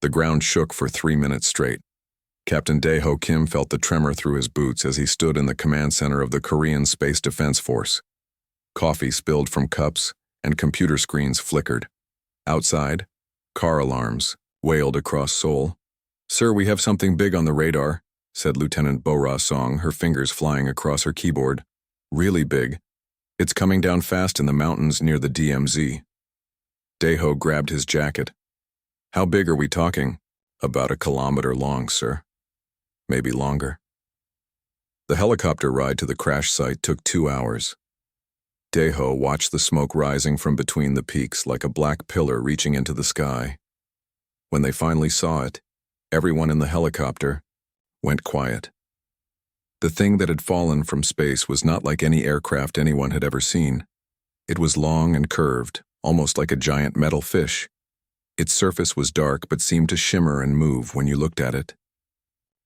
The ground shook for 3 minutes straight. Captain Dae-ho Kim felt the tremor through his boots as he stood in the command center of the Korean Space Defense Force. Coffee spilled from cups, and computer screens flickered. Outside, car alarms wailed across Seoul. "Sir, we have something big on the radar," said Lieutenant Bo-ra Song, her fingers flying across her keyboard. "Really big. It's coming down fast in the mountains near the DMZ." Dae-ho grabbed his jacket. "How big are we talking?" "About 1 kilometer long, sir. Maybe longer." The helicopter ride to the crash site took 2 hours. Dae-ho watched the smoke rising from between the peaks like a black pillar reaching into the sky. When they finally saw it, everyone in the helicopter went quiet. The thing that had fallen from space was not like any aircraft anyone had ever seen. It was long and curved, almost like a giant metal fish. Its surface was dark but seemed to shimmer and move when you looked at it.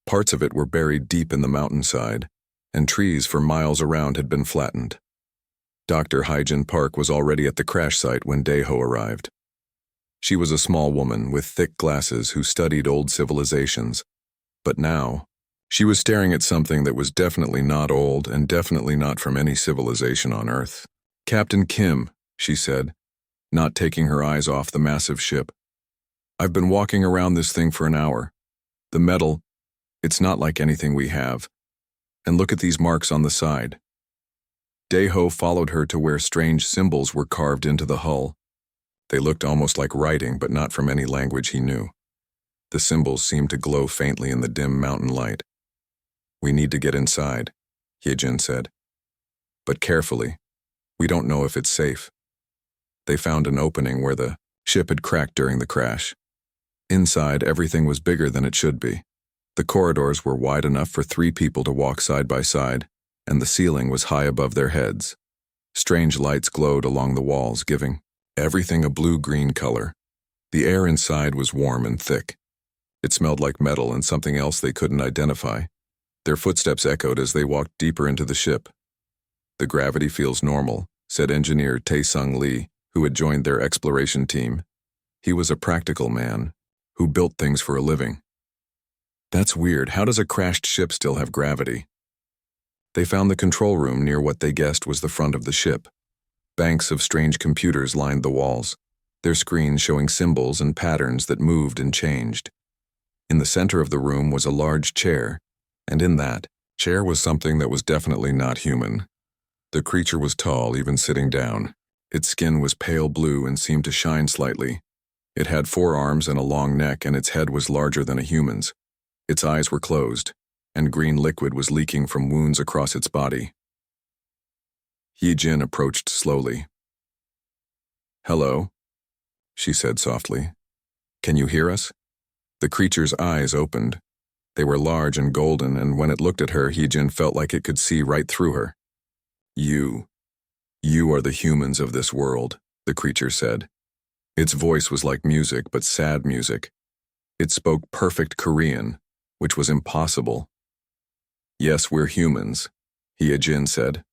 Parts of it were buried deep in the mountainside, and trees for miles around had been flattened. Dr. Hyjin Park was already at the crash site when Dae-ho arrived. She was a small woman with thick glasses who studied old civilizations, but now, she was staring at something that was definitely not old and definitely not from any civilization on Earth. "Captain Kim," she said, not taking her eyes off the massive ship. "I've been walking around this thing for an hour. The metal, it's not like anything we have. And look at these marks on the side." Dae-ho followed her to where strange symbols were carved into the hull. They looked almost like writing, but not from any language he knew. The symbols seemed to glow faintly in the dim mountain light. "We need to get inside," Hyejin said. "But carefully. We don't know if it's safe." They found an opening where the ship had cracked during the crash. Inside, everything was bigger than it should be. The corridors were wide enough for 3 people to walk side by side, and the ceiling was high above their heads. Strange lights glowed along the walls, giving everything a blue-green color. The air inside was warm and thick. It smelled like metal and something else they couldn't identify. Their footsteps echoed as they walked deeper into the ship. "The gravity feels normal," said engineer Tae-sung Lee, who had joined their exploration team. He was a practical man who built things for a living. "That's weird. How does a crashed ship still have gravity?" They found the control room near what they guessed was the front of the ship. Banks of strange computers lined the walls, their screens showing symbols and patterns that moved and changed. In the center of the room was a large chair, and in that chair was something that was definitely not human. The creature was tall, even sitting down. Its skin was pale blue and seemed to shine slightly. It had 4 arms and a long neck, and its head was larger than a human's. Its eyes were closed, and green liquid was leaking from wounds across its body. Hyejin approached slowly. "Hello," she said softly. "Can you hear us?" The creature's eyes opened. They were large and golden, and when it looked at her, Hyejin felt like it could see right through her. You are the humans of this world," the creature said. Its voice was like music, but sad music. It spoke perfect Korean, which was impossible. "Yes, we're humans," Hyejin said.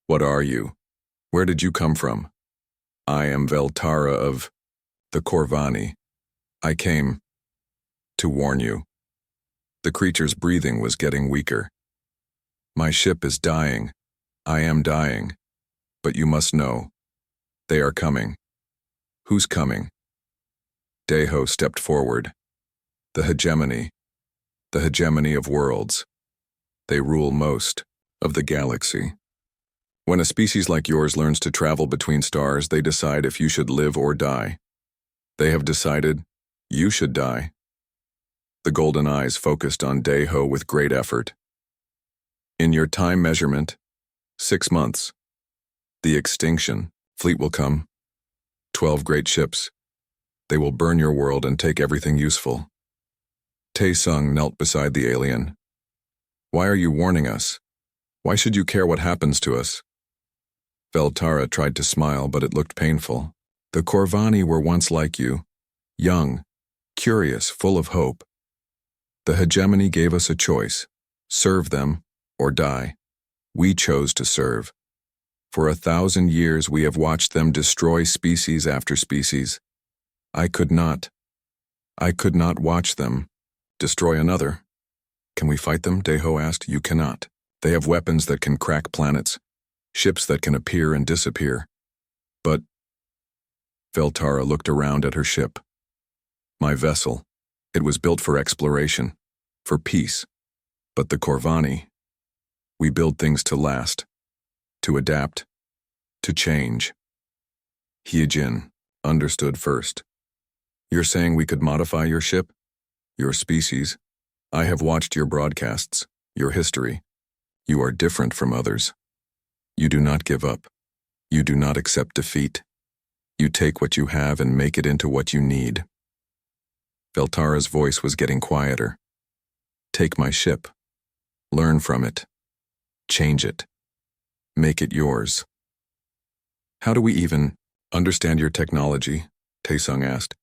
"What are you? Where did you come from?" "I am Veltara of the Korvani. I came to warn you." The creature's breathing was getting weaker. "My ship is dying. I am dying. But you must know. They are coming." "Who's coming?" Dae-ho stepped forward. "The hegemony of worlds. They rule most of the galaxy. When a species like yours learns to travel between stars, they decide if you should live or die. They have decided you should die." The golden eyes focused on Dae-ho with great effort. "In your time measurement, 6 months. The extinction fleet will come. 12 great ships. They will burn your world and take everything useful." Tae-sung knelt beside the alien. "Why are you warning us? Why should you care what happens to us?" Veltara tried to smile, but it looked painful. "The Korvani were once like you, young, curious, full of hope. The hegemony gave us a choice: serve them or die. We chose to serve. For 1,000 years we have watched them destroy species after species. I could not. I could not watch them destroy another. Can we fight them? Deho asked. You cannot. They have weapons that can crack planets, ships that can appear and disappear. But Veltara looked around at her ship. My vessel. It was built for exploration, for peace. But the Corvani, we build things to last, to adapt, to change. Hyejin understood first. You're saying we could modify your ship? Your species? I have watched your broadcasts, your history. You are different from others. You do not give up. You do not accept defeat. You take what you have and make it into what you need. Veltara's voice was getting quieter. Take my ship. Learn from it. Change it. Make it yours. How do we even understand your technology? Taesung asked.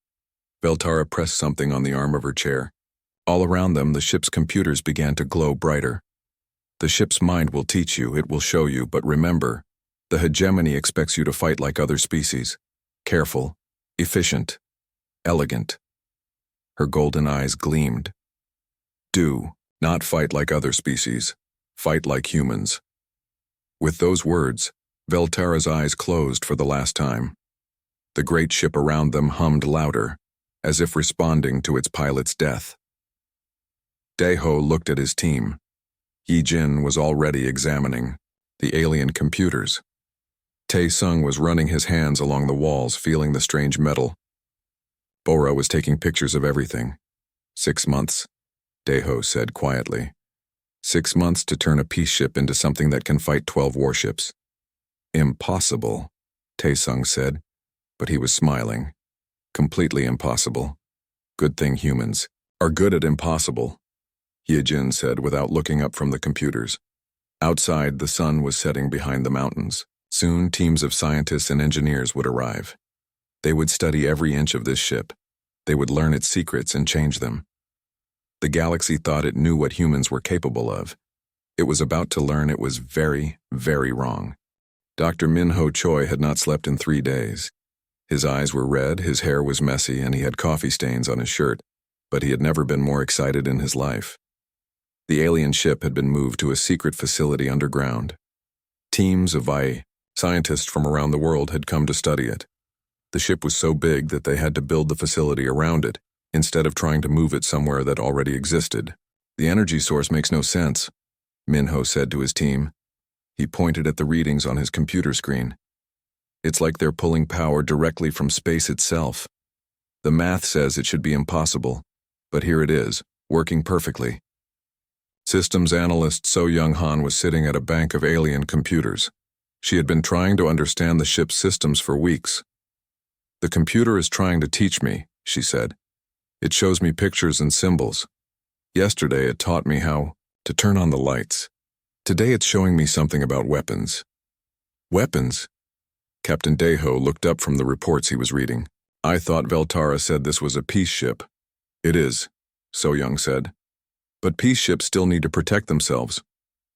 Veltara pressed something on the arm of her chair. All around them, the ship's computers began to glow brighter. The ship's mind will teach you, it will show you, but remember, the hegemony expects you to fight like other species. Careful, efficient, elegant. Her golden eyes gleamed. Do not fight like other species. Fight like humans. With those words, Veltara's eyes closed for the last time. The great ship around them hummed louder, as if responding to its pilot's death. Deho looked at his team. Hyejin was already examining the alien computers. Taesung was running his hands along the walls, feeling the strange metal. Bora was taking pictures of everything. 6 months, Deho said quietly. 6 months to turn a peace ship into something that can fight 12 warships. Impossible, Taesung said, but he was smiling. Completely impossible. Good thing humans are good at impossible, Hyejin said without looking up from the computers. Outside, the sun was setting behind the mountains. Soon, teams of scientists and engineers would arrive. They would study every inch of this ship. They would learn its secrets and change them. The galaxy thought it knew what humans were capable of. It was about to learn it was very, very wrong. Dr. Min-Ho Choi had not slept in 3 days. His eyes were red, his hair was messy, and he had coffee stains on his shirt, but he had never been more excited in his life. The alien ship had been moved to a secret facility underground. Teams of scientists from around the world had come to study it. The ship was so big that they had to build the facility around it, instead of trying to move it somewhere that already existed. The energy source makes no sense, Min-Ho said to his team. He pointed at the readings on his computer screen. It's like they're pulling power directly from space itself. The math says it should be impossible, but here it is, working perfectly. Systems analyst So Young-han was sitting at a bank of alien computers. She had been trying to understand the ship's systems for weeks. The computer is trying to teach me, she said. It shows me pictures and symbols. Yesterday it taught me how to turn on the lights. Today it's showing me something about weapons. Weapons? Captain Deho looked up from the reports he was reading. I thought Veltara said this was a peace ship. It is, So Young said. But peace ships still need to protect themselves.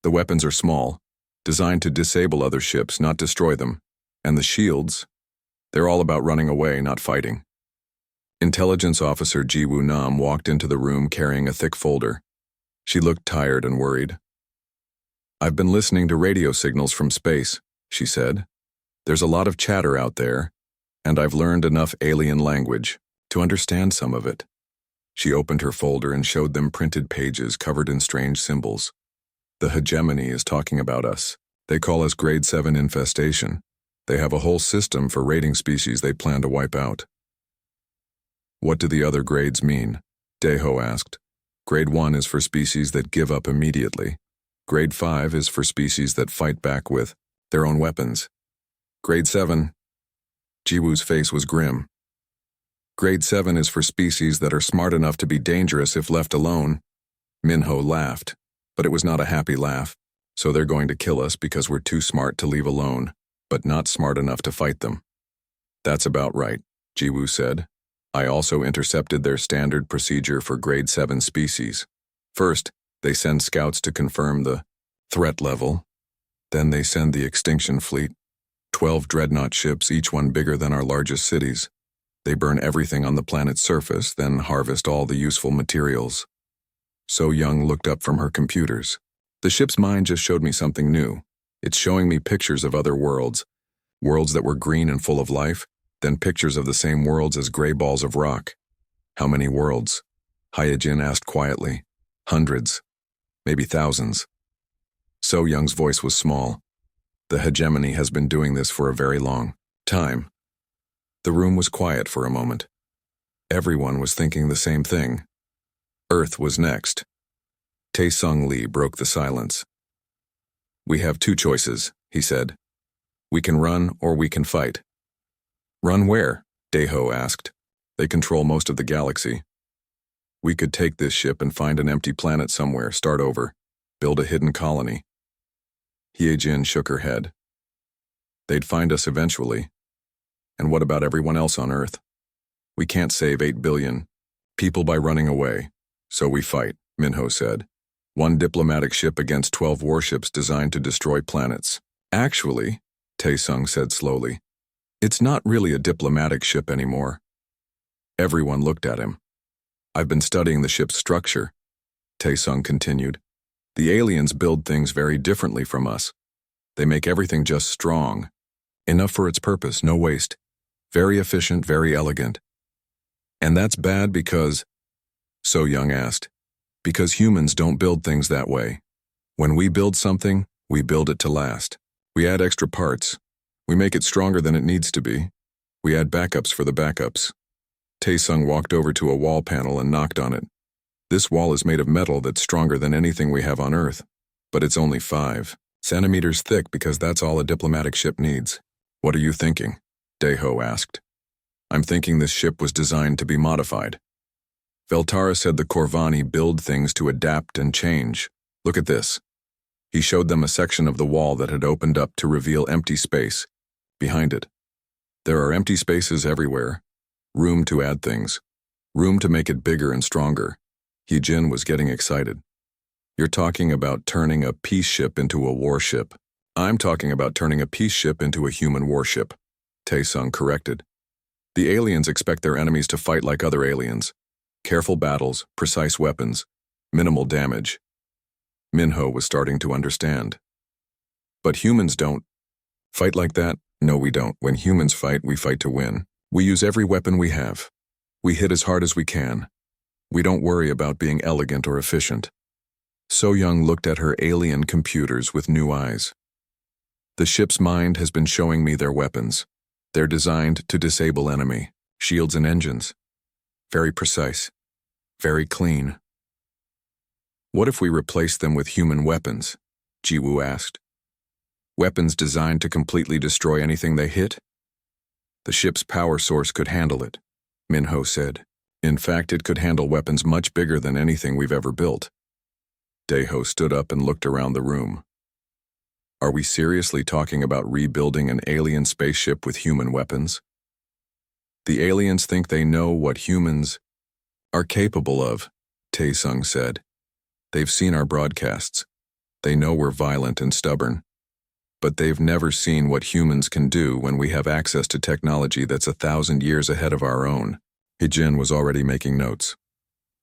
The weapons are small, designed to disable other ships, not destroy them. And the shields, they're all about running away, not fighting. Intelligence Officer Ji Woo Nam walked into the room carrying a thick folder. She looked tired and worried. I've been listening to radio signals from space, she said. There's a lot of chatter out there, and I've learned enough alien language to understand some of it. She opened her folder and showed them printed pages covered in strange symbols. The hegemony is talking about us. They call us Grade 7 infestation. They have a whole system for rating species they plan to wipe out. What do the other grades mean? Deho asked. Grade 1 is for species that give up immediately. Grade 5 is for species that fight back with their own weapons. Grade 7. Jiwoo's face was grim. Grade 7 is for species that are smart enough to be dangerous if left alone. Min-Ho laughed, but it was not a happy laugh. So they're going to kill us because we're too smart to leave alone, but not smart enough to fight them. That's about right, Jiwoo said. I also intercepted their standard procedure for Grade 7 species. First, they send scouts to confirm the threat level. Then they send the extinction fleet, 12 dreadnought ships, each one bigger than our largest cities. They burn everything on the planet's surface, then harvest all the useful materials. So Young looked up from her computers. The ship's mind just showed me something new. It's showing me pictures of other worlds. Worlds that were green and full of life, then pictures of the same worlds as gray balls of rock. How many worlds? Hyojin asked quietly. Hundreds. Maybe thousands. So Young's voice was small. The hegemony has been doing this for a very long time. The room was quiet for a moment. Everyone was thinking the same thing. Earth was next. Tae-Sung Lee broke the silence. We have two choices, he said. We can run or we can fight. Run where? Daeho asked. They control most of the galaxy. We could take this ship and find an empty planet somewhere, start over, build a hidden colony. Hyojin shook her head. They'd find us eventually. And what about everyone else on Earth? We can't save 8 billion people by running away. So we fight, Minho said. One diplomatic ship against 12 warships designed to destroy planets. Actually, Tae-Sung said slowly, it's not really a diplomatic ship anymore. Everyone looked at him. I've been studying the ship's structure, Tae-Sung continued. The aliens build things very differently from us. They make everything just strong. Enough for its purpose, no waste. Very efficient, very elegant. And that's bad because, So Young asked, because humans don't build things that way. When we build something, we build it to last. We add extra parts. We make it stronger than it needs to be. We add backups for the backups. Tae-Sung walked over to a wall panel and knocked on it. This wall is made of metal that's stronger than anything we have on Earth, but it's only 5 centimeters thick because that's all a diplomatic ship needs. What are you thinking? Daeho asked. I'm thinking this ship was designed to be modified. Veltara said the Corvani build things to adapt and change. Look at this. He showed them a section of the wall that had opened up to reveal empty space behind it. There are empty spaces everywhere. Room to add things. Room to make it bigger and stronger. Hyojin was getting excited. You're talking about turning a peace ship into a warship. I'm talking about turning a peace ship into a human warship, Tae-Sung corrected. The aliens expect their enemies to fight like other aliens. Careful battles, precise weapons, minimal damage. Minho was starting to understand. But humans don't fight like that? No, we don't. When humans fight, we fight to win. We use every weapon we have. We hit as hard as we can. We don't worry about being elegant or efficient. So Young looked at her alien computers with new eyes. The ship's mind has been showing me their weapons. They're designed to disable enemy, shields and engines. Very precise. Very clean. What if we replace them with human weapons? Jiwoo asked. Weapons designed to completely destroy anything they hit? The ship's power source could handle it, Minho said. In fact, it could handle weapons much bigger than anything we've ever built. Daeho stood up and looked around the room. Are we seriously talking about rebuilding an alien spaceship with human weapons? The aliens think they know what humans are capable of, Tae-Sung said. They've seen our broadcasts. They know we're violent and stubborn. But they've never seen what humans can do when we have access to technology that's 1,000 years ahead of our own. Hyojin was already making notes.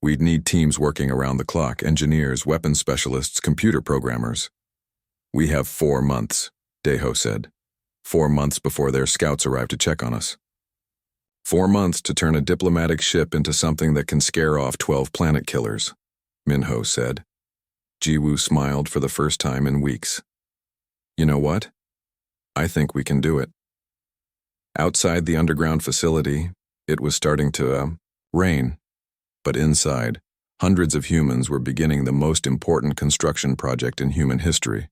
We'd need teams working around the clock, engineers, weapons specialists, computer programmers. We have 4 months, Daeho said. 4 months before their scouts arrive to check on us. 4 months to turn a diplomatic ship into something that can scare off 12 planet killers, Minho said. Jiwoo smiled for the first time in weeks. You know what? I think we can do it. Outside the underground facility, it was starting to, rain. But inside, hundreds of humans were beginning the most important construction project in human history.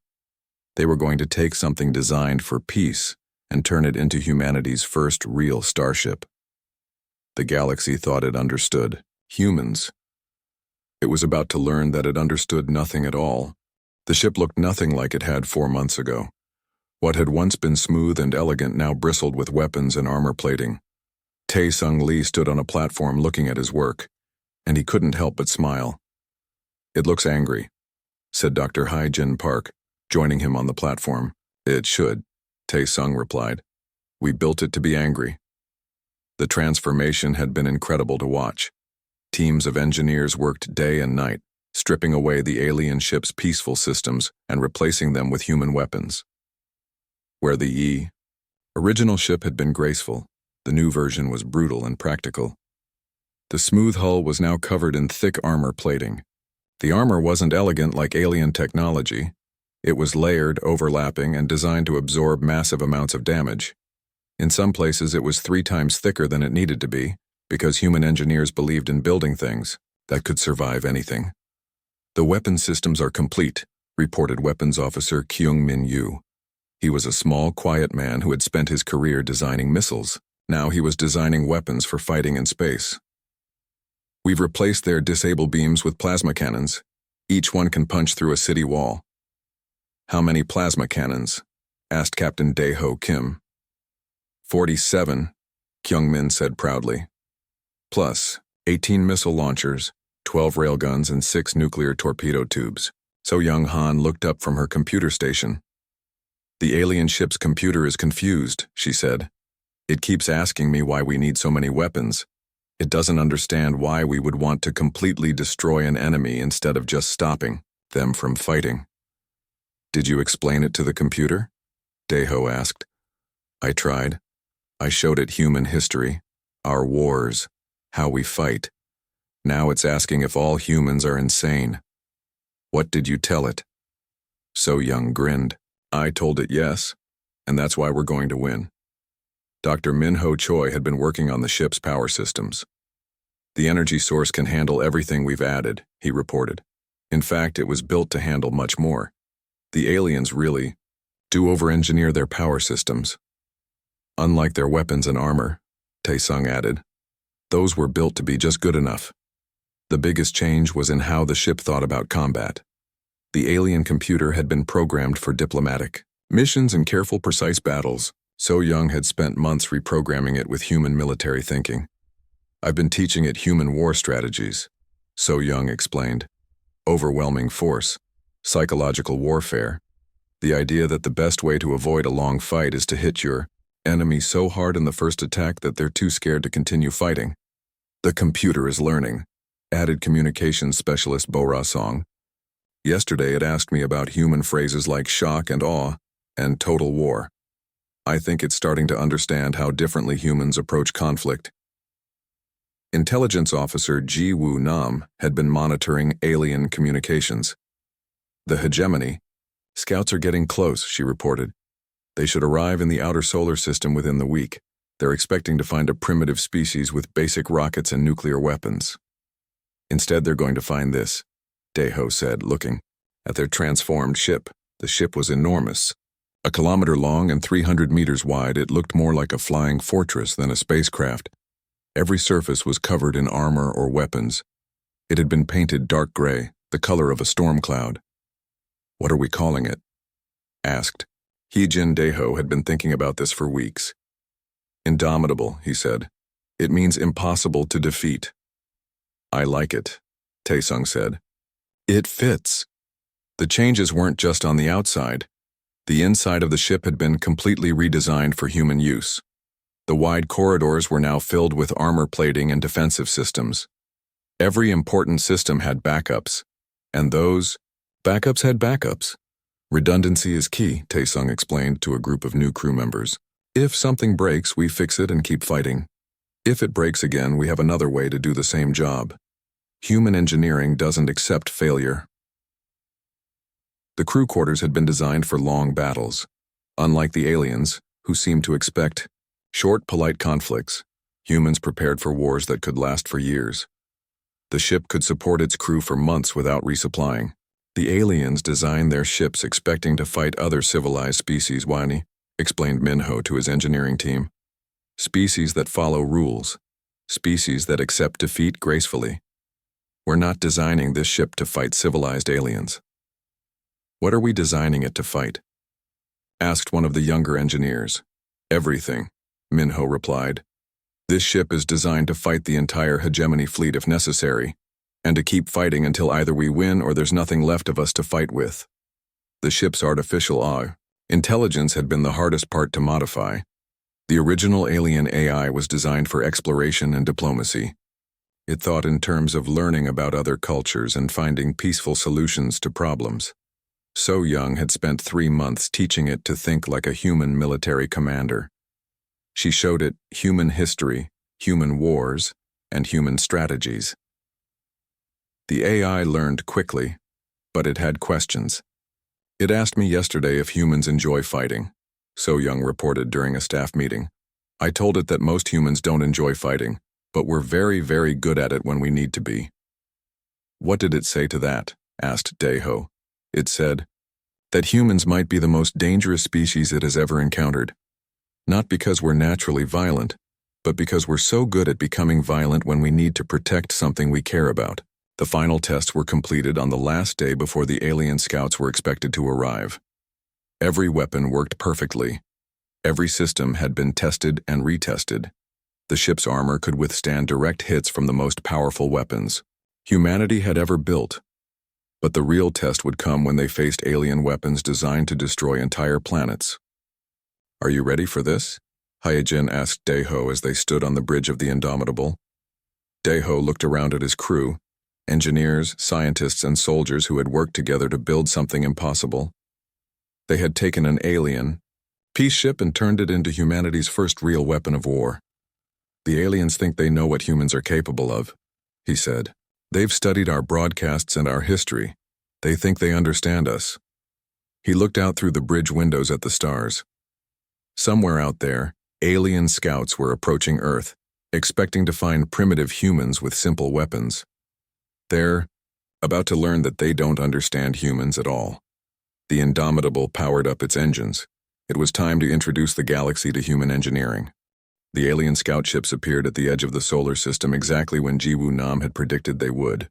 They were going to take something designed for peace and turn it into humanity's first real starship. The galaxy thought it understood humans. It was about to learn that it understood nothing at all. The ship looked nothing like it had 4 months ago. What had once been smooth and elegant now bristled with weapons and armor plating. Tae-Sung Lee stood on a platform looking at his work, and he couldn't help but smile. It looks angry, said Dr. Hyojin Park, joining him on the platform. It should, Tae-Sung replied. We built it to be angry. The transformation had been incredible to watch. Teams of engineers worked day and night, stripping away the alien ship's peaceful systems and replacing them with human weapons. Where the original ship had been graceful, the new version was brutal and practical. The smooth hull was now covered in thick armor plating. The armor wasn't elegant like alien technology. It was layered, overlapping, and designed to absorb massive amounts of damage. In some places it was 3 times thicker than it needed to be, because human engineers believed in building things that could survive anything. "The weapon systems are complete," reported Weapons Officer Kyung-Min Yu. He was a small, quiet man who had spent his career designing missiles. Now he was designing weapons for fighting in space. "We've replaced their disable beams with plasma cannons. Each one can punch through a city wall." "How many plasma cannons?" asked Captain Dae-ho Kim. 47, Kyung-Min said proudly. "Plus 18 missile launchers, 12 railguns, and 6 nuclear torpedo tubes." So Young-han looked up from her computer station. "The alien ship's computer is confused," she said. "It keeps asking me why we need so many weapons. It doesn't understand why we would want to completely destroy an enemy instead of just stopping them from fighting." "Did you explain it to the computer?" Dae-ho asked. "I tried. I showed it human history, our wars, how we fight. Now it's asking if all humans are insane." "What did you tell it?" So Young grinned. "I told it yes, and that's why we're going to win." Dr. Min-ho Choi had been working on the ship's power systems. "The energy source can handle everything we've added," he reported. "In fact, it was built to handle much more. The aliens really do over-engineer their power systems. Unlike their weapons and armor," Tae-sung added. "Those were built to be just good enough." The biggest change was in how the ship thought about combat. The alien computer had been programmed for diplomatic missions and careful, precise battles. So Young had spent months reprogramming it with human military thinking. "I've been teaching it human war strategies," So Young explained. "Overwhelming force, psychological warfare, the idea that the best way to avoid a long fight is to hit your enemy so hard in the first attack that they're too scared to continue fighting. The computer is learning," added communications specialist Bo-ra Song. "Yesterday it asked me about human phrases like shock and awe and total war. I think it's starting to understand how differently humans approach conflict." Intelligence Officer Ji Woo Nam had been monitoring alien communications. "The hegemony. Scouts are getting close," she reported. "They should arrive in the outer solar system within the week. They're expecting to find a primitive species with basic rockets and nuclear weapons. Instead, they're going to find this," Dae-ho said, looking at their transformed ship. The ship was enormous. 1 kilometer long and 300 meters wide, it looked more like a flying fortress than a spacecraft. Every surface was covered in armor or weapons. It had been painted dark gray, the color of a storm cloud. "What are we calling it?" asked. Hee-jin Dae-ho had been thinking about this for weeks. "Indomitable," he said. "It means impossible to defeat." "I like it," Tae-sung said. "It fits." The changes weren't just on the outside. The inside of the ship had been completely redesigned for human use. The wide corridors were now filled with armor plating and defensive systems. Every important system had backups, and those backups had backups. "Redundancy is key," Tae-sung explained to a group of new crew members. "If something breaks, we fix it and keep fighting. If it breaks again, we have another way to do the same job. Human engineering doesn't accept failure." The crew quarters had been designed for long battles. Unlike the aliens, who seemed to expect short, polite conflicts, humans prepared for wars that could last for years. The ship could support its crew for months without resupplying. The aliens designed their ships expecting to fight other civilized species, Wani explained Min-ho to his engineering team. "Species that follow rules. Species that accept defeat gracefully. We're not designing this ship to fight civilized aliens." "What are we designing it to fight?" asked one of the younger engineers. "Everything," Min-ho replied. "This ship is designed to fight the entire hegemony fleet if necessary, and to keep fighting until either we win or there's nothing left of us to fight with." The ship's artificial intelligence had been the hardest part to modify. The original alien AI was designed for exploration and diplomacy. It thought in terms of learning about other cultures and finding peaceful solutions to problems. So Young had spent 3 months teaching it to think like a human military commander. She showed it human history, human wars, and human strategies. The AI learned quickly, but it had questions. It asked me yesterday if humans enjoy fighting, So Young reported during a staff meeting. I told it that most humans don't enjoy fighting, but we're very, very good at it when we need to be. What did it say to that? Asked Daeho. It said that humans might be the most dangerous species it has ever encountered. Not because we're naturally violent, but because we're so good at becoming violent when we need to protect something we care about. The final tests were completed on the last day before the alien scouts were expected to arrive. Every weapon worked perfectly. Every system had been tested and retested. The ship's armor could withstand direct hits from the most powerful weapons humanity had ever built. But the real test would come when they faced alien weapons designed to destroy entire planets. Are you ready for this? Hyojin asked Daeho as they stood on the bridge of the Indomitable. Daeho looked around at his crew, engineers, scientists, and soldiers who had worked together to build something impossible. They had taken an alien, peace ship and turned it into humanity's first real weapon of war. The aliens think they know what humans are capable of, he said. They've studied our broadcasts and our history. They think they understand us. He looked out through the bridge windows at the stars. Somewhere out there, alien scouts were approaching Earth, expecting to find primitive humans with simple weapons. They're about to learn that they don't understand humans at all. The Indomitable powered up its engines. It was time to introduce the galaxy to human engineering. The alien scout ships appeared at the edge of the solar system exactly when Jiwoo Nam had predicted they would.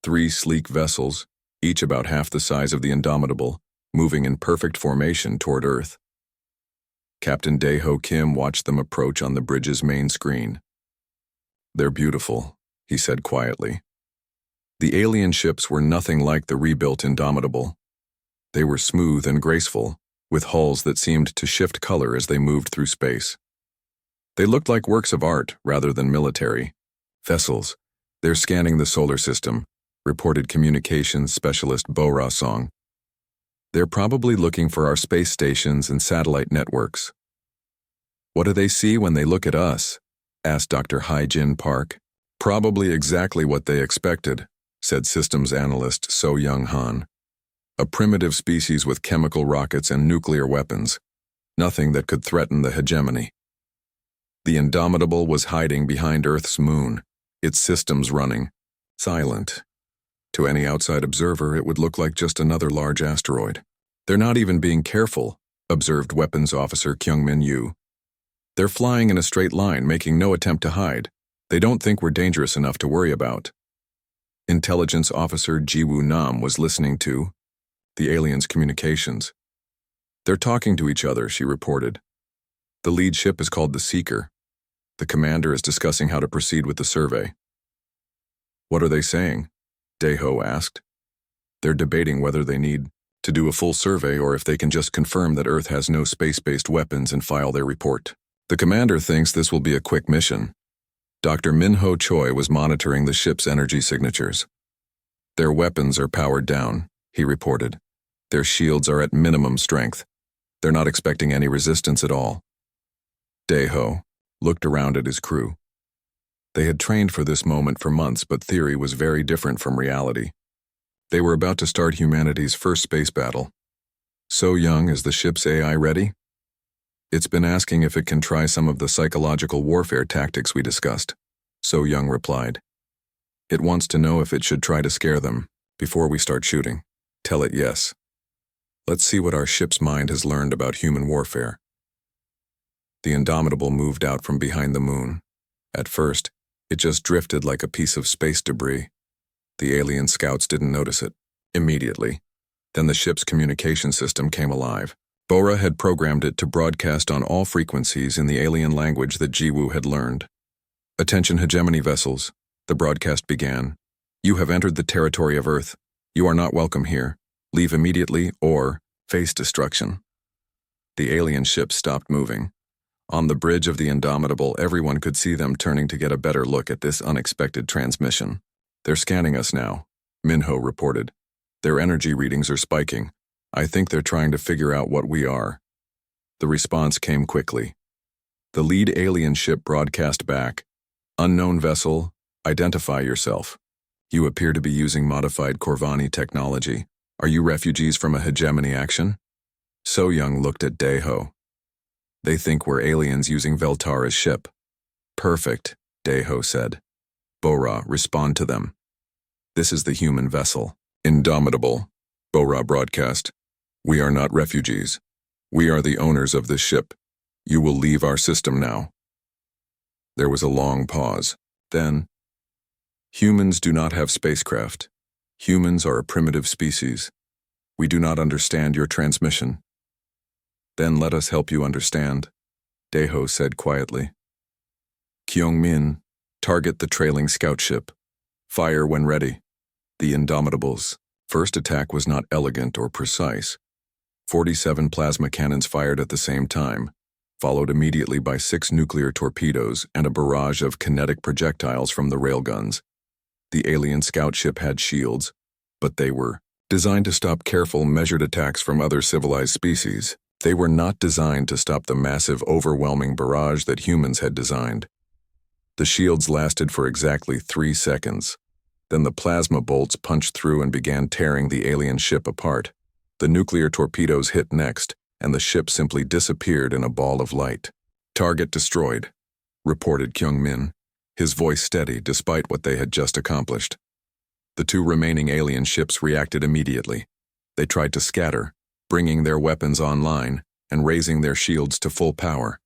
3 sleek vessels, each about half the size of the Indomitable, moving in perfect formation toward Earth. Captain Daeho Kim watched them approach on the bridge's main screen. They're beautiful, he said quietly. The alien ships were nothing like the rebuilt Indomitable. They were smooth and graceful, with hulls that seemed to shift color as they moved through space. They looked like works of art rather than military vessels. They're scanning the solar system, reported communications specialist Bo-Ra Song. They're probably looking for our space stations and satellite networks. What do they see when they look at us? Asked Dr. Hyojin Park. Probably exactly what they expected, said systems analyst So Young Han. A primitive species with chemical rockets and nuclear weapons. Nothing that could threaten the hegemony. The Indomitable was hiding behind Earth's moon, its systems running, silent. To any outside observer, it would look like just another large asteroid. They're not even being careful, observed Weapons Officer Kyungmin Yu. They're flying in a straight line, making no attempt to hide. They don't think we're dangerous enough to worry about. Intelligence Officer Jiwoo Nam was listening to the aliens' communications. They're talking to each other, she reported. The lead ship is called the Seeker. The commander is discussing how to proceed with the survey. What are they saying? Daeho asked. They're debating whether they need to do a full survey or if they can just confirm that Earth has no space-based weapons and file their report. The commander thinks this will be a quick mission. Dr. Min-Ho Choi was monitoring the ship's energy signatures. Their weapons are powered down, he reported. Their shields are at minimum strength. They're not expecting any resistance at all. Daeho looked around at his crew. They had trained for this moment for months, but theory was very different from reality. They were about to start humanity's first space battle. So Young, is the ship's AI ready? It's been asking if it can try some of the psychological warfare tactics we discussed. So Young replied. It wants to know if it should try to scare them before we start shooting. Tell it yes. Let's see what our ship's mind has learned about human warfare. The Indomitable moved out from behind the moon. At first, it just drifted like a piece of space debris. The alien scouts didn't notice it. Immediately. Then the ship's communication system came alive. Bo-Ra had programmed it to broadcast on all frequencies in the alien language that Jiwoo had learned. Attention hegemony vessels, the broadcast began. You have entered the territory of Earth. You are not welcome here. Leave immediately or face destruction. The alien ship stopped moving. On the bridge of the Indomitable, everyone could see them turning to get a better look at this unexpected transmission. "They're scanning us now," Minho reported. "Their energy readings are spiking. I think they're trying to figure out what we are." The response came quickly. The lead alien ship broadcast back, "Unknown vessel, identify yourself. You appear to be using modified Corvani technology. Are you refugees from a hegemony action?" So Young looked at Daeho. "They think we're aliens using Veltara's ship." "Perfect," Daeho said. "Bora, respond to them. This is the human vessel." "Indomitable," Bora broadcast. "We are not refugees. We are the owners of this ship. You will leave our system now." There was a long pause. Then, "Humans do not have spacecraft. Humans are a primitive species. We do not understand your transmission." "Then let us help you understand," Daeho said quietly. "Kyung-min, target the trailing scout ship. Fire when ready." The Indomitable's first attack was not elegant or precise. 47 plasma cannons fired at the same time, followed immediately by 6 nuclear torpedoes and a barrage of kinetic projectiles from the railguns. The alien scout ship had shields, but they were designed to stop careful, measured attacks from other civilized species. They were not designed to stop the massive, overwhelming barrage that humans had designed. The shields lasted for exactly 3 seconds. Then the plasma bolts punched through and began tearing the alien ship apart. The nuclear torpedoes hit next, and the ship simply disappeared in a ball of light. "Target destroyed," reported Kyung-min, his voice steady despite what they had just accomplished. The 2 remaining alien ships reacted immediately. They tried to scatter, bringing their weapons online and raising their shields to full power.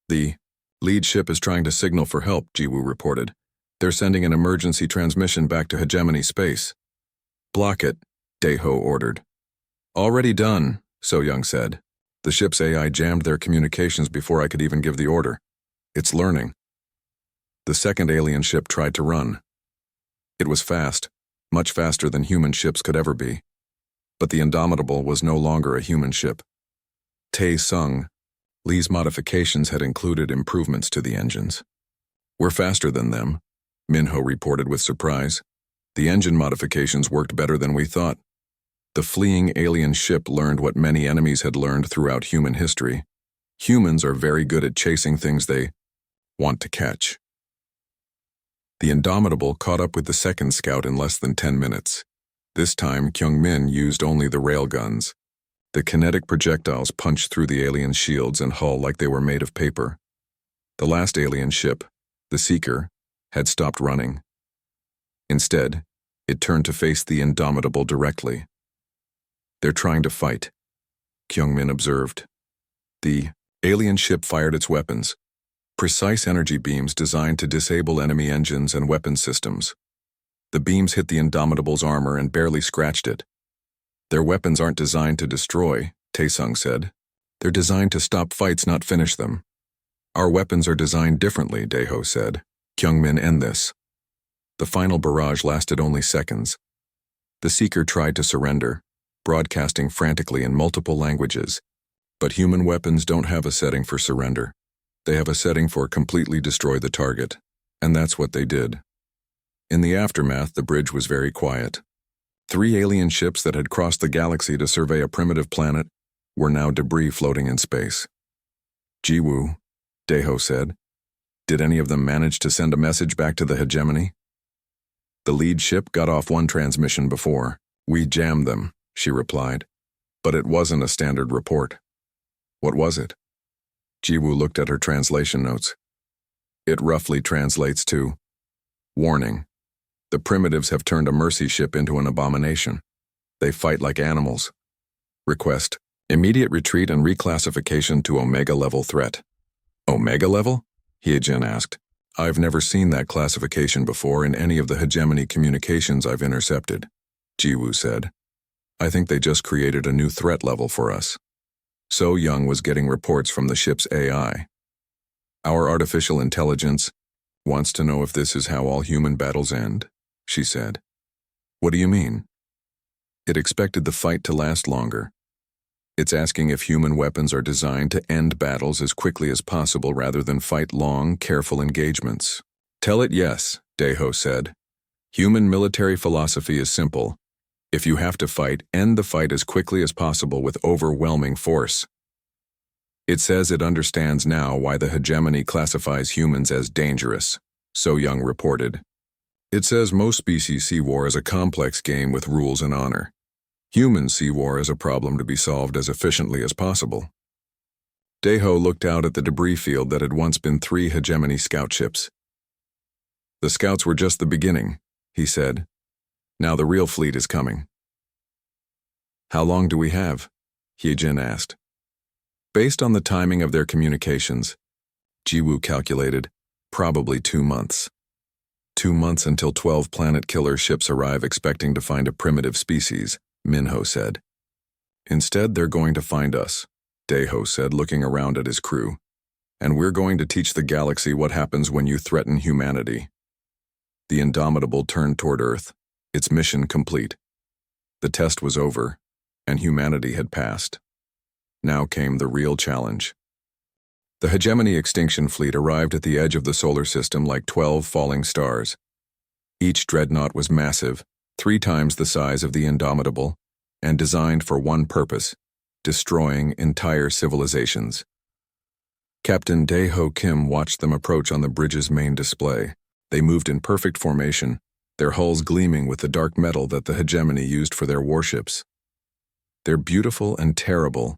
"The lead ship is trying to signal for help," Jiwoo reported. "They're sending an emergency transmission back to hegemony space." "Block it," Daeho ordered. "Already done," So-young said. "The ship's AI jammed their communications before I could even give the order. It's learning." The second alien ship tried to run. It was fast, much faster than human ships could ever be. But the Indomitable was no longer a human ship. Tae-sung, Lee's modifications had included improvements to the engines. "We're faster than them," Minho reported with surprise. "The engine modifications worked better than we thought." The fleeing alien ship learned what many enemies had learned throughout human history. Humans are very good at chasing things they want to catch. The Indomitable caught up with the second scout in less than 10 minutes. This time, Kyung-min used only the railguns. The kinetic projectiles punched through the alien shields and hull like they were made of paper. The last alien ship, the Seeker, had stopped running. Instead, it turned to face the Indomitable directly. "They're trying to fight," Kyung-min observed. The alien ship fired its weapons, precise energy beams designed to disable enemy engines and weapon systems. The beams hit the Indomitable's armor and barely scratched it. "Their weapons aren't designed to destroy," Tae-sung said. "They're designed to stop fights, not finish them." "Our weapons are designed differently," Daeho said. "Kyung-min, end this." The final barrage lasted only seconds. The Seeker tried to surrender, broadcasting frantically in multiple languages. But human weapons don't have a setting for surrender. They have a setting for completely destroy the target. And that's what they did. In the aftermath, the bridge was very quiet. 3 alien ships that had crossed the galaxy to survey a primitive planet were now debris floating in space. "Jiwoo," Daeho said. "Did any of them manage to send a message back to the hegemony?" "The lead ship got off one transmission before. We jammed them," she replied. "But it wasn't a standard report." "What was it?" Jiwoo looked at her translation notes. "It roughly translates to, 'Warning. The primitives have turned a mercy ship into an abomination. They fight like animals. Request, immediate retreat and reclassification to Omega level threat." "Omega level?" Hyejin asked. "I've never seen that classification before in any of the hegemony communications I've intercepted," Jiwoo said. "I think they just created a new threat level for us." So Young was getting reports from the ship's AI. "Our artificial intelligence wants to know if this is how all human battles end," she said. "What do you mean?" "It expected the fight to last longer. It's asking if human weapons are designed to end battles as quickly as possible rather than fight long, careful engagements. Tell it yes, Deho said. Human military philosophy is simple. If you have to fight, end the fight as quickly as possible with overwhelming force. It says it understands now why the hegemony classifies humans as dangerous, So Young reported. It says most species see war as a complex game with rules and honor. Humans see war as a problem to be solved as efficiently as possible. Deho looked out at the debris field that had once been 3 hegemony scout ships. The scouts were just the beginning, he said. Now the real fleet is coming. How long do we have? Hyejin asked. Based on the timing of their communications, Jiwoo calculated, probably 2 months. 2 months until 12 planet killer ships arrive expecting to find a primitive species, Minho said. Instead, they're going to find us, Deho said, looking around at his crew. And we're going to teach the galaxy what happens when you threaten humanity. The Indomitable turned toward Earth, its mission complete. The test was over, and humanity had passed. Now came the real challenge. The hegemony extinction fleet arrived at the edge of the solar system like 12 falling stars. Each dreadnought was massive, 3 times the size of the Indomitable, and designed for one purpose: destroying entire civilizations. Captain Dae-ho Kim watched them approach on the bridge's main display. They moved in perfect formation, their hulls gleaming with the dark metal that the hegemony used for their warships. "They're beautiful and terrible,"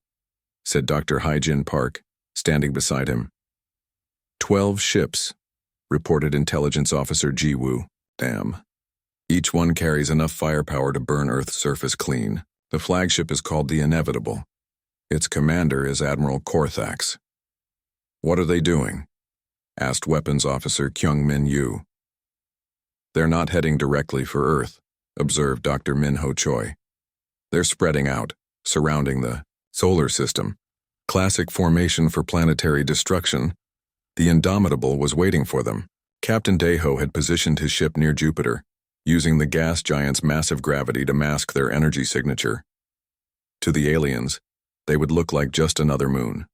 said Dr. Hyejin Park, standing beside him. 12 ships, reported Intelligence Officer Jiwoo. Damn. Each one carries enough firepower to burn Earth's surface clean. The flagship is called the Inevitable. Its commander is Admiral Korthax. "What are they doing?" asked Weapons Officer Kyung-min Yu. "They're not heading directly for Earth," observed Dr. Min-ho Choi. "They're spreading out, surrounding the solar system. Classic formation for planetary destruction. The Indomitable was waiting for them." Captain Dae-ho had positioned his ship near Jupiter, using the gas giant's massive gravity to mask their energy signature. To the aliens, they would look like just another moon.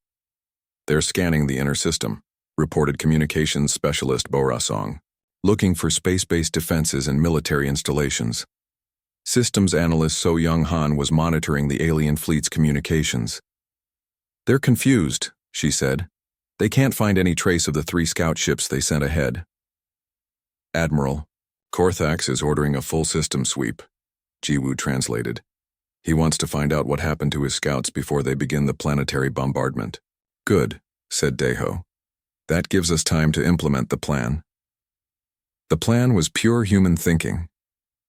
"They're scanning the inner system," reported communications specialist Borasong, "looking for space-based defenses and military installations." Systems analyst So Young-han was monitoring the alien fleet's communications. "They're confused," she said. "They can't find any trace of the 3 scout ships they sent ahead." "Admiral, Korthax is ordering a full system sweep," Jiwoo translated. "He wants to find out what happened to his scouts before they begin the planetary bombardment." "Good," said Dae-ho. "That gives us time to implement the plan." The plan was pure human thinking.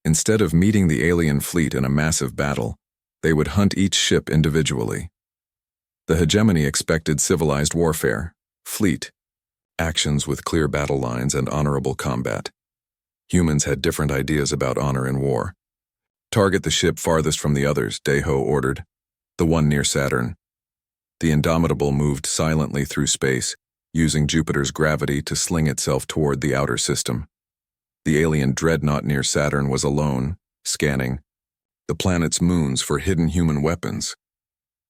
Instead of meeting the alien fleet in a massive battle, they would hunt each ship individually. The hegemony expected civilized warfare, fleet, actions with clear battle lines and honorable combat. Humans had different ideas about honor in war. "Target the ship farthest from the others," Dae-ho ordered, "the one near Saturn." The Indomitable moved silently through space, using Jupiter's gravity to sling itself toward the outer system. The alien dreadnought near Saturn was alone, scanning the planet's moons for hidden human weapons.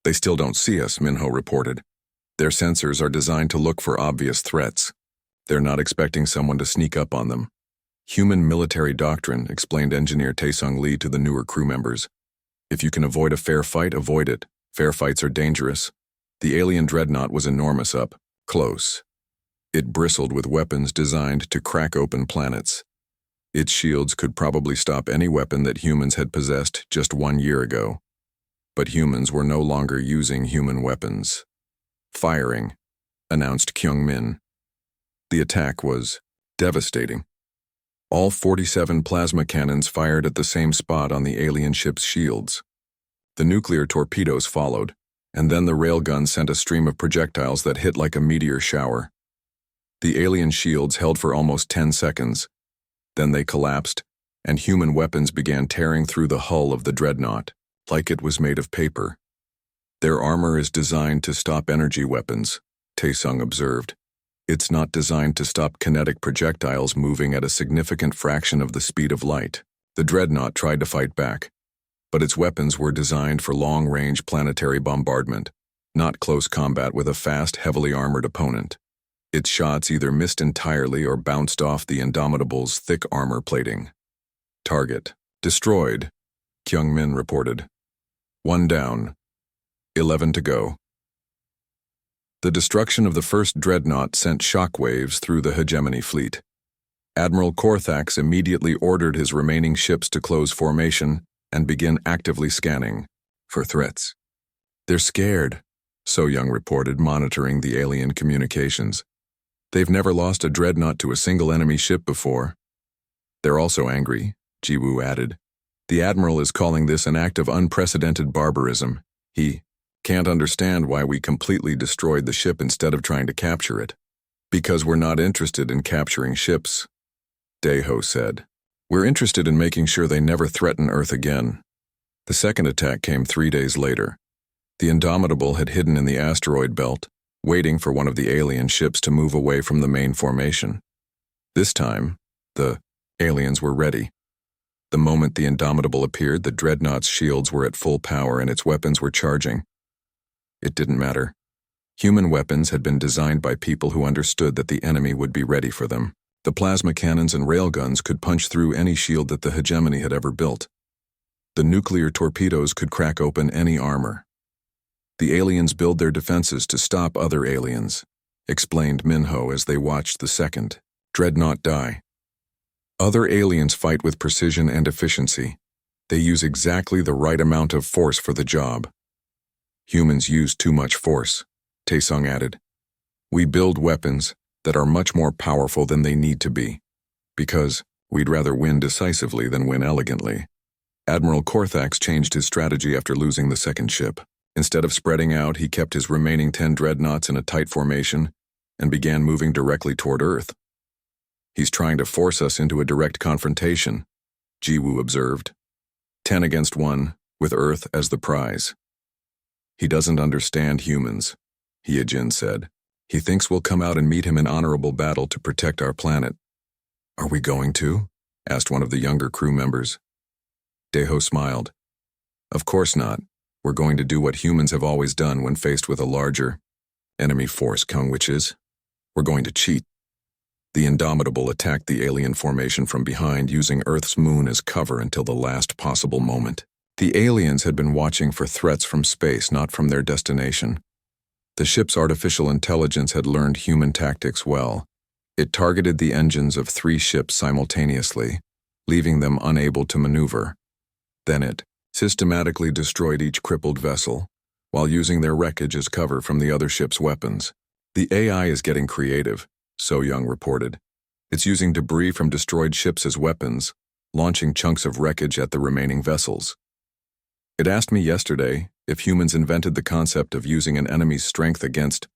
"They still don't see us," Minho reported. "Their sensors are designed to look for obvious threats. They're not expecting someone to sneak up on them." "Human military doctrine," explained engineer Taesung Lee to the newer crew members. "If you can avoid a fair fight, avoid it. Fair fights are dangerous." The alien dreadnought was enormous up close. It bristled with weapons designed to crack open planets. Its shields could probably stop any weapon that humans had possessed just 1 year ago. But humans were no longer using human weapons. "Firing," announced Kyung-min. The attack was devastating. All 47 plasma cannons fired at the same spot on the alien ship's shields. The nuclear torpedoes followed, and then the railgun sent a stream of projectiles that hit like a meteor shower. The alien shields held for almost 10 seconds. Then they collapsed, and human weapons began tearing through the hull of the dreadnought, like it was made of paper. "Their armor is designed to stop energy weapons," Taesung observed. "It's not designed to stop kinetic projectiles moving at a significant fraction of the speed of light." The dreadnought tried to fight back. but its weapons were designed for long-range planetary bombardment, not close combat with a fast, heavily armored opponent. Its shots either missed entirely or bounced off the Indomitable's thick armor plating. Target destroyed, Kyung-min reported. 1 down. 11 to go. The destruction of the first dreadnought sent shockwaves through the hegemony fleet. Admiral Korthax immediately ordered his remaining ships to close formation and begin actively scanning for threats. "They're scared," So-Young reported, monitoring the alien communications. "They've never lost a dreadnought to a single enemy ship before." "They're also angry," Jiwoo added. "The Admiral is calling this an act of unprecedented barbarism. He can't understand why we completely destroyed the ship instead of trying to capture it." "Because we're not interested in capturing ships," Daeho said. "We're interested in making sure they never threaten Earth again." The second attack came 3 days later. The Indomitable had hidden in the asteroid belt, waiting for one of the alien ships to move away from the main formation. This time, the aliens were ready. The moment the Indomitable appeared, the dreadnought's shields were at full power and its weapons were charging. It didn't matter. Human weapons had been designed by people who understood that the enemy would be ready for them. The plasma cannons and railguns could punch through any shield that the hegemony had ever built. The nuclear torpedoes could crack open any armor. "The aliens build their defenses to stop other aliens," explained Minho as they watched the second dreadnought die. "Other aliens fight with precision and efficiency. They use exactly the right amount of force for the job. Humans use too much force," Taesung added. "We build weapons that are much more powerful than they need to be, because we'd rather win decisively than win elegantly." Admiral Korthax changed his strategy after losing the second ship. Instead of spreading out, he kept his remaining 10 dreadnoughts in a tight formation and began moving directly toward Earth. "He's trying to force us into a direct confrontation," Jiwoo observed. 10 against 1, with Earth as the prize. "He doesn't understand humans," Hyejin said. "He thinks we'll come out and meet him in honorable battle to protect our planet." "Are we going to?" asked one of the younger crew members. Daeho smiled. "Of course not. We're going to do what humans have always done when faced with a larger enemy force, Kungwiches. We're going to cheat." The Indomitable attacked the alien formation from behind, using Earth's moon as cover until the last possible moment. The aliens had been watching for threats from space, not from their destination. The ship's artificial intelligence had learned human tactics well. It targeted the engines of 3 ships simultaneously, leaving them unable to maneuver. Then it systematically destroyed each crippled vessel, while using their wreckage as cover from the other ship's weapons. "The AI is getting creative," So-Young reported. "It's using debris from destroyed ships as weapons, launching chunks of wreckage at the remaining vessels." "It asked me yesterday if humans invented the concept of using an enemy's strength against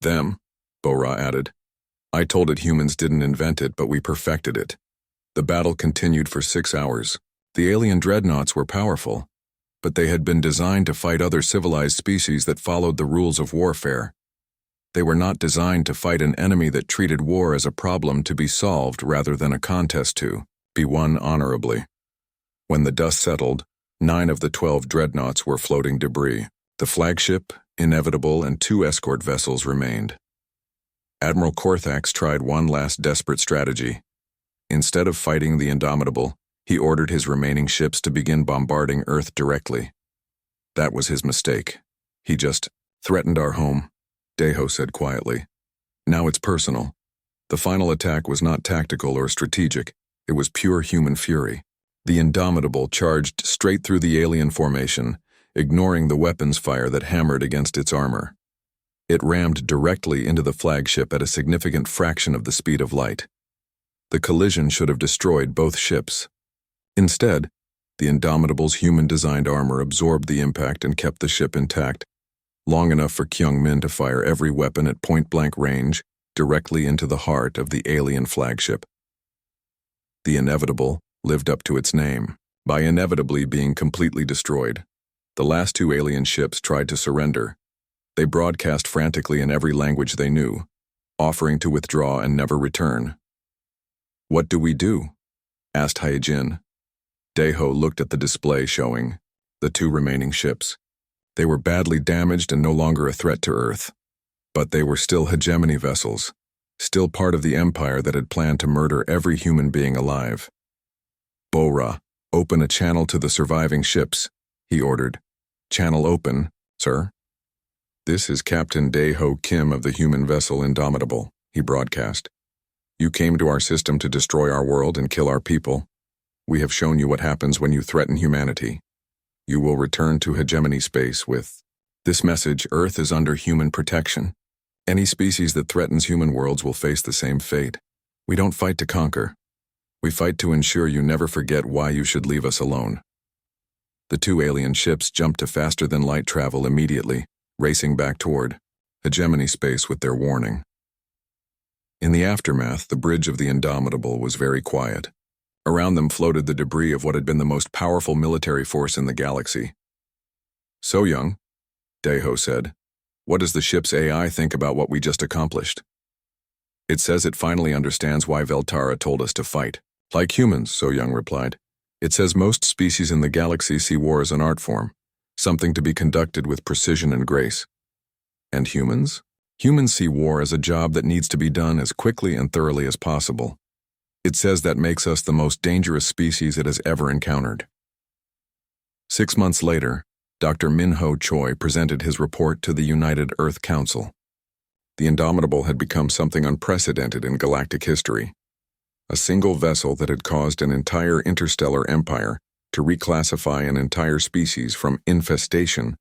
them," Bora added. "I told it humans didn't invent it, but we perfected it." The battle continued for 6 hours. The alien dreadnoughts were powerful, but they had been designed to fight other civilized species that followed the rules of warfare. They were not designed to fight an enemy that treated war as a problem to be solved rather than a contest to be won honorably. When the dust settled, 9 of the 12 dreadnoughts were floating debris. The flagship, Inevitable, and 2 escort vessels remained. Admiral Korthax tried one last desperate strategy. Instead of fighting the Indomitable, he ordered his remaining ships to begin bombarding Earth directly. That was his mistake. He just threatened our home, Daeho said quietly. Now it's personal. The final attack was not tactical or strategic. It was pure human fury. The Indomitable charged straight through the alien formation, ignoring the weapons fire that hammered against its armor. It rammed directly into the flagship at a significant fraction of the speed of light. The collision should have destroyed both ships. Instead, the Indomitable's human-designed armor absorbed the impact and kept the ship intact, long enough for Kyung-min to fire every weapon at point-blank range directly into the heart of the alien flagship. The Inevitable lived up to its name, by inevitably being completely destroyed. The last 2 alien ships tried to surrender. They broadcast frantically in every language they knew, offering to withdraw and never return. "What do we do?" asked Hyejin. Daeho looked at the display showing the two remaining ships. They were badly damaged and no longer a threat to Earth. But they were still hegemony vessels, still part of the empire that had planned to murder every human being alive. "Bora, open a channel to the surviving ships," he ordered. "Channel open, sir." "This is Captain Dae-ho Kim of the human vessel Indomitable," he broadcast. "You came to our system to destroy our world and kill our people. We have shown you what happens when you threaten humanity. You will return to hegemony space with this message: Earth is under human protection. Any species that threatens human worlds will face the same fate. We don't fight to conquer. We fight to ensure you never forget why you should leave us alone." The two alien ships jumped to faster-than-light travel immediately, racing back toward hegemony space with their warning. In the aftermath, the bridge of the Indomitable was very quiet. Around them floated the debris of what had been the most powerful military force in the galaxy. "So, Young," Dae-ho said, "what does the ship's AI think about what we just accomplished?" "It says it finally understands why Veltara told us to fight. Like humans," So Young replied. "It says most species in the galaxy see war as an art form, something to be conducted with precision and grace. And humans? Humans see war as a job that needs to be done as quickly and thoroughly as possible. It says that makes us the most dangerous species it has ever encountered." 6 months later, Dr. Min-ho Choi presented his report to the United Earth Council. The Indomitable had become something unprecedented in galactic history. A single vessel that had caused an entire interstellar empire to reclassify an entire species from infestation